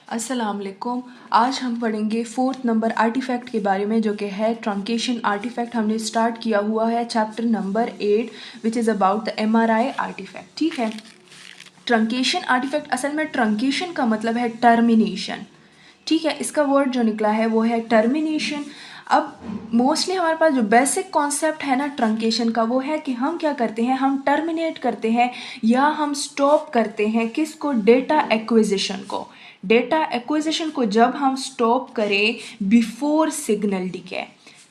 अस्सलाम वालेकुम। आज हम पढ़ेंगे 4th नंबर आर्टिफैक्ट के बारे में, जो कि है ट्रंकेशन आर्टिफैक्ट। हमने स्टार्ट किया हुआ है chapter number 8 which is about the MRI artifact. ठीक है, ट्रंकेशन आर्टिफैक्ट, असल में ट्रंकेशन का मतलब है टर्मिनेशन। ठीक है, इसका वर्ड जो निकला है वो है टर्मिनेशन। अब मोस्टली हमारे पास जो बेसिक कॉन्सेप्ट है ना ट्रंकेशन का, वो है कि हम क्या करते हैं, हम टर्मिनेट करते हैं या हम स्टॉप करते हैं किसको, डेटा एक्विजिशन को। डेटा एक्विजिशन को जब हम स्टॉप करें बिफोर सिग्नल डिके।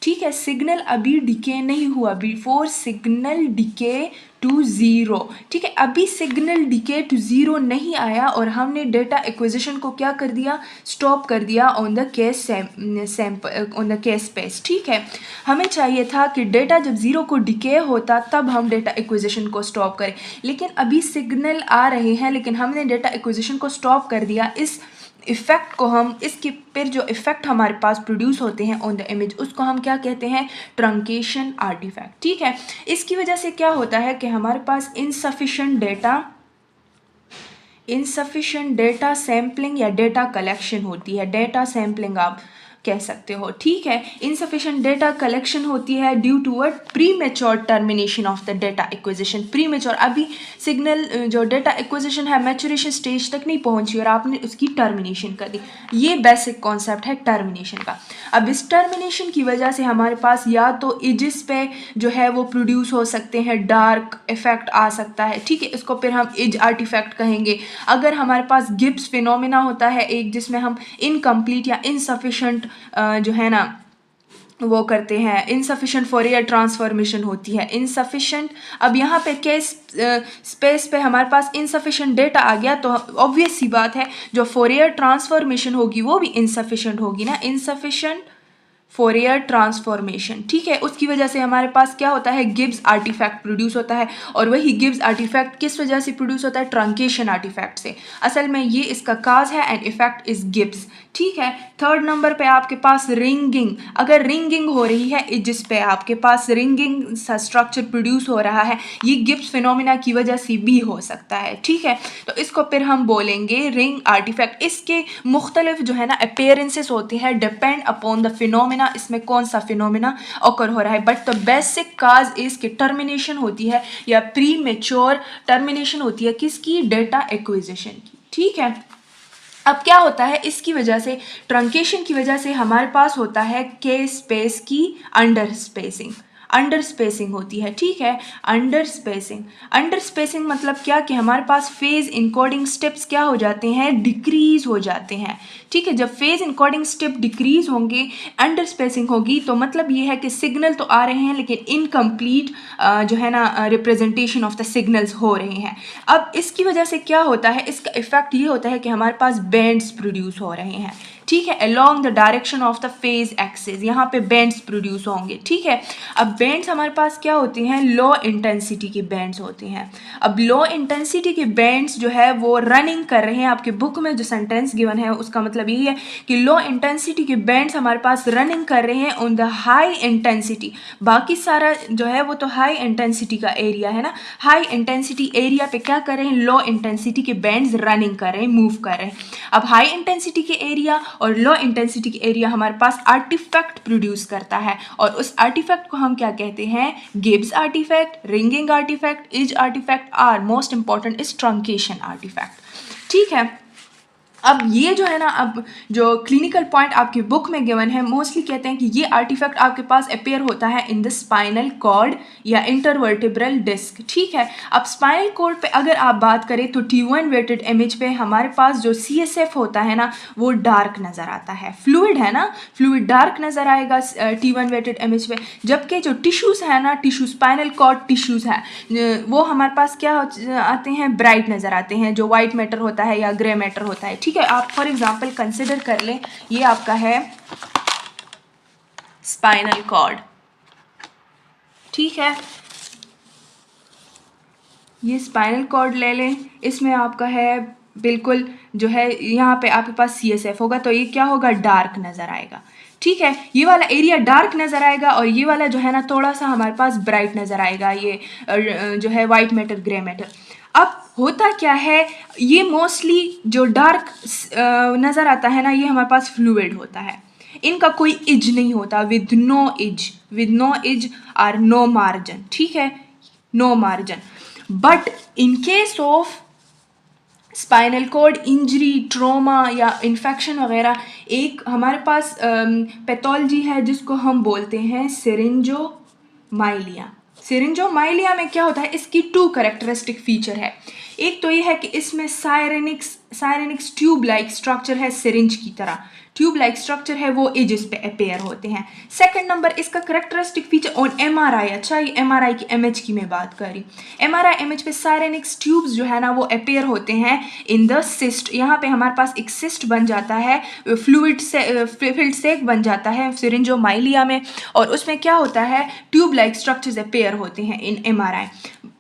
ठीक है, सिग्नल अभी डिके नहीं हुआ, before signal decay to zero. ठीक है, अभी सिग्नल डिके टू ज़ीरो नहीं आया और हमने डेटा एक्विजिशन को क्या कर दिया, स्टॉप कर दिया on the case on the case space. ठीक है, हमें चाहिए था कि डेटा जब ज़ीरो को डिके होता तब हम डेटा एक्विजिशन को स्टॉप करें, लेकिन अभी सिग्नल आ रहे हैं लेकिन हमने डेटा एक्विजिशन को स्टॉप कर दिया। इस इफ़ेक्ट को हम, इसके फिर जो इफ़ेक्ट हमारे पास प्रोड्यूस होते हैं ऑन द इमेज, उसको हम क्या कहते हैं, ट्रंकेशन आर्टिफैक्ट। ठीक है, इसकी वजह से क्या होता है कि हमारे पास इनसफिशिएंट डेटा सैम्पलिंग या डेटा कलेक्शन होती है। डेटा सैम्पलिंग आप कह सकते हो। ठीक है, इनसफिशिएंट डेटा कलेक्शन होती है due to a premature termination of the data acquisition. Premature, अभी सिग्नल जो डेटा एक्विजिशन है मैच्योरेशन स्टेज तक नहीं पहुंची और आपने उसकी टर्मिनेशन कर दी। ये बेसिक कॉन्सेप्ट है टर्मिनेशन का। अब इस टर्मिनेशन की वजह से हमारे पास या तो एजेस पे जो है वो प्रोड्यूस हो सकते हैं, डार्क इफेक्ट आ सकता है। ठीक है, इसको फिर हम एज आर्टिफैक्ट कहेंगे। अगर हमारे पास गिब्स फिनोमिना होता है एक, जिसमें हम इनकम्प्लीट या इनसफिशेंट जो है ना वो करते हैं, इनसफिशेंट फोरियर ट्रांसफॉर्मेशन होती है, इनसफिशेंट। अब यहाँ पे केस स्पेस पे हमारे पास इनसफिशेंट डेटा आ गया तो ऑब्वियस सी बात है जो फोरियर ट्रांसफॉर्मेशन होगी वो भी इनसफिशेंट होगी ना, इनसफिशेंट फोरियर ट्रांसफॉर्मेशन। ठीक है, उसकी वजह से हमारे पास क्या होता है, गिब्स आर्टिफैक्ट प्रोड्यूस होता है। और वही गिब्स आर्टिफैक्ट किस वजह से प्रोड्यूस होता है, ट्रंकेशन आर्टिफैक्ट से। असल में ये इसका काज है एंड इफेक्ट इज गिब्स। ठीक है, थर्ड नंबर पे आपके पास रिंगिंग। अगर रिंगिंग हो रही है जिस पे आपके पास रिंगिंग सा स्ट्रक्चर प्रोड्यूस हो रहा है, ये गिब्स फिनोमिना की वजह से भी हो सकता है। ठीक है, तो इसको फिर हम बोलेंगे रिंग आर्टिफैक्ट। इसके मुख्तलिफ जो है ना अपीयरेंसेस होते हैं, डिपेंड अपॉन द फिनोमिना, इसमें कौन सा फिनोमिना ऑकर हो रहा है। But the basic cause is कि टर्मिनेशन होती है या प्री मेच्योर टर्मिनेशन होती है किसकी, डेटा एक्विजिशन की। ठीक है, अब क्या होता है, इसकी वजह से, ट्रंकेशन की वजह से हमारे पास होता है के स्पेस की अंडर स्पेसिंग होती है। ठीक है, अंडर स्पेसिंग मतलब क्या कि हमारे पास फेज इनकोडिंग स्टेप्स क्या हो जाते हैं, डिक्रीज हो जाते हैं। ठीक है, जब फेज इनकोडिंग स्टेप डिक्रीज होंगे, अंडर स्पेसिंग होगी, तो मतलब ये है कि सिग्नल तो आ रहे हैं लेकिन इनकम्प्लीट जो है ना रिप्रेजेंटेशन ऑफ द सिग्नल्स हो रहे हैं। अब इसकी वजह से क्या होता है, इसका इफेक्ट ये होता है कि हमारे पास बैंड्स प्रोड्यूस हो रहे हैं। ठीक है, along the direction of the phase axis, यहाँ पे बैंड्स प्रोड्यूस होंगे। ठीक है, अब बैंड्स हमारे पास क्या होते हैं, लो इंटेंसिटी के बैंड्स होते हैं। अब लो इंटेंसिटी के बैंड्स जो है वो रनिंग कर रहे हैं, आपके बुक में जो सेंटेंस गिवन है उसका मतलब यही है कि लो इंटेंसिटी के बैंड्स हमारे पास रनिंग कर रहे हैं ऑन द हाई इंटेंसिटी। बाकी सारा जो है वो तो हाई इंटेंसिटी का एरिया है ना, हाई इंटेंसिटी एरिया पे क्या कर रहे हैं, लो इंटेंसिटी के बैंड्स रनिंग कर रहे हैं, मूव कर रहे हैं। अब हाई इंटेंसिटी के एरिया और लो इंटेंसिटी के एरिया हमारे पास आर्टिफैक्ट प्रोड्यूस करता है और उस आर्टिफैक्ट को हम क्या कहते हैं, Gibbs artifact, ringing artifact, edge artifact, or most important is truncation artifact. ठीक है, अब ये जो है ना, अब जो क्लिनिकल पॉइंट आपकी बुक में गिवन है, मोस्टली कहते हैं कि ये आर्टिफैक्ट आपके पास अपेयर होता है इन द स्पाइनल कॉर्ड या इंटरवर्टिब्रल डिस्क। ठीक है, अब स्पाइनल कॉर्ड पे अगर आप बात करें तो T1 वेटेड इमेज पे हमारे पास जो CSF होता है ना वो डार्क नज़र आता है, फ्लूइड है ना, फ्लूइड डार्क नज़र आएगा T1 वेटेड इमेज पे। जबकि जो टिश्यूज़ है ना, टिश्यू स्पाइनल कॉर्ड टिश्यूज़ है वो हमारे पास क्या आते हैं, ब्राइट नज़र आते हैं, जो वाइट मैटर होता है या ग्रे मैटर होता है। ठीक है, आप फॉर एग्जांपल कंसिडर कर लें, ये आपका है स्पाइनल कॉर्ड। ठीक है, ये स्पाइनल कॉर्ड ले लें, इसमें आपका है बिल्कुल जो है यहाँ पे आपके पास CSF होगा तो ये क्या होगा, डार्क नज़र आएगा। ठीक है, ये वाला एरिया डार्क नज़र आएगा और ये वाला जो है ना थोड़ा सा हमारे पास ब्राइट नज़र आएगा, ये जो है वाइट मैटर ग्रे मैटर। अब होता क्या है, ये मोस्टली जो डार्क नज़र आता है ना, ये हमारे पास फ्लूइड होता है, इनका कोई इज नहीं होता, विद नो इज और नो मार्जिन, ठीक है, no margin. But in case of spinal cord injury, trauma या इन्फेक्शन वगैरह, एक हमारे पास पैथोलॉजी है जिसको हम बोलते हैं सिरिंजोमाइलिया। सिरिंजोमाइलिया में क्या होता है, इसकी 2 कैरेक्टरिस्टिक फीचर है। एक तो ये है कि इसमें सायरेनिक्स ट्यूब लाइक स्ट्रक्चर है, सिरिंज की तरह ट्यूब लाइक स्ट्रक्चर है, वो एजेस पे अपेयर होते हैं। सेकंड नंबर इसका करेक्टरिस्टिक फीचर ऑन एमआरआई, अच्छा ये एमआरआई की इमेज की मैं बात कर रही, एमआरआई इमेज पे सायरेनिक्स ट्यूब्स जो है ना वो अपेयर होते हैं इन द सिस्ट। यहाँ पे हमारे पास एक सिस्ट बन जाता है, फ्लूइड से फिल्ड सेक बन जाता है सिरिंजोमाइलिया में, और उसमें क्या होता है, ट्यूब लाइक स्ट्रक्चर्स अपेयर होते हैं इन एमआरआई।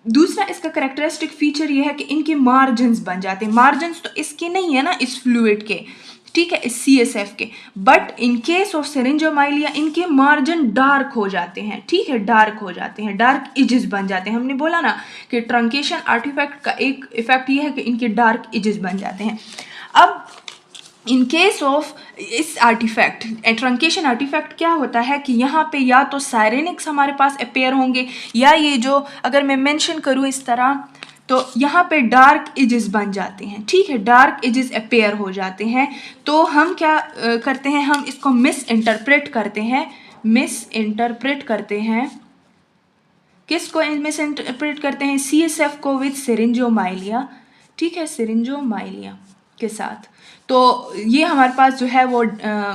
दूसरा इसका करेक्टरिस्टिक फीचर ये है कि इनके मार्जिन्स बन जाते हैं। मार्जिन्स तो इसके नहीं है ना इस फ्लूइड के, ठीक है, इस CSF के, बट इन केस ऑफ सिरिंजोमाइलिया इनके मार्जिन डार्क हो जाते हैं, ठीक है, डार्क हो जाते हैं, डार्क इजेस बन जाते हैं। हमने बोला ना कि ट्रंकेशन आर्टिफैक्ट का एक इफेक्ट ये है कि इनके डार्क इजेस बन जाते हैं। अब इन केस ऑफ इस आर्टिफैक्ट, ट्रंकेशन आर्टिफैक्ट क्या होता है कि यहाँ पे या तो सायरेनिक्स हमारे पास अपेयर होंगे, या ये जो अगर मैं मेंशन करूँ इस तरह, तो यहाँ पे डार्क एजेस बन जाते हैं, ठीक है, डार्क एजेस अपेयर हो जाते हैं। तो हम क्या करते हैं, हम इसको मिस इंटरप्रेट करते हैं, किसको मिस इंटरप्रेट करते हैं, CSF को विद सिरिंजोमाइलिया, ठीक है, सिरिंजोमाइलिया के साथ। तो ये हमारे पास जो है वो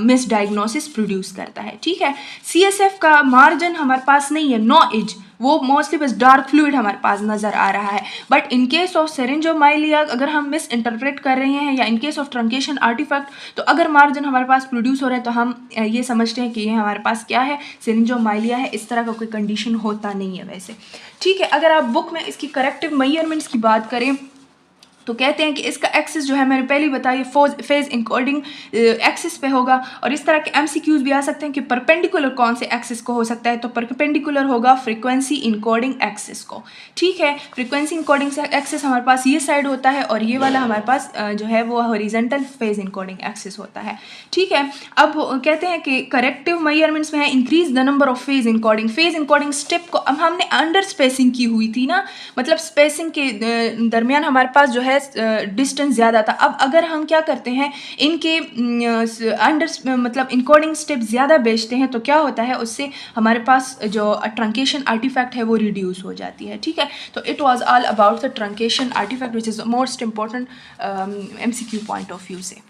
मिस डायग्नोसिस प्रोड्यूस करता है, ठीक है। CSF का मार्जिन हमारे पास नहीं है, नो एज, वो मोस्टली बस डार्क फ्लूइड हमारे पास नज़र आ रहा है। But in case of syringomyelia अगर हम मिस इंटरप्रेट कर रहे हैं, या in case of truncation artifact, तो अगर मार्जिन हमारे पास प्रोड्यूस हो रहा है तो हम ये समझते हैं कि ये हमारे पास क्या है, सिरिंजोमाइलिया है। इस तरह का कोई कंडीशन होता नहीं है वैसे, ठीक है। अगर आप बुक में इसकी करेक्टिव मेजरमेंट्स की बात करें तो कहते हैं कि इसका एक्सिस जो है, मैंने पहले ही बताया, फेज इंकोडिंग एक्सिस पे होगा। और इस तरह के MCQs भी आ सकते हैं कि परपेंडिकुलर कौन से एक्सिस को हो सकता है, तो परपेंडिकुलर होगा फ्रीक्वेंसी इंकोडिंग एक्सिस को, ठीक है। फ्रीक्वेंसी इंकोडिंग एक्सिस हमारे पास ये साइड होता है, और ये वाला हमारे पास जो है वो हॉरिजॉन्टल फेज इंकोडिंग एक्सिस होता है, ठीक है। अब कहते हैं कि करेक्टिव मेजरमेंट्स में है increase the number of phase encoding step को अब हमने अंडर स्पेसिंग की हुई थी ना, मतलब स्पेसिंग के दरमियान हमारे पास जो है डिस्टेंस ज़्यादा था। अब अगर हम क्या करते हैं, इनके अंडर मतलब इनकोडिंग स्टेप ज़्यादा बेचते हैं, तो क्या होता है, उससे हमारे पास जो ट्रंकेशन आर्टिफैक्ट है वो रिड्यूस हो जाती है, ठीक है। तो it was all about the truncation artifact which is most important MCQ point of view से।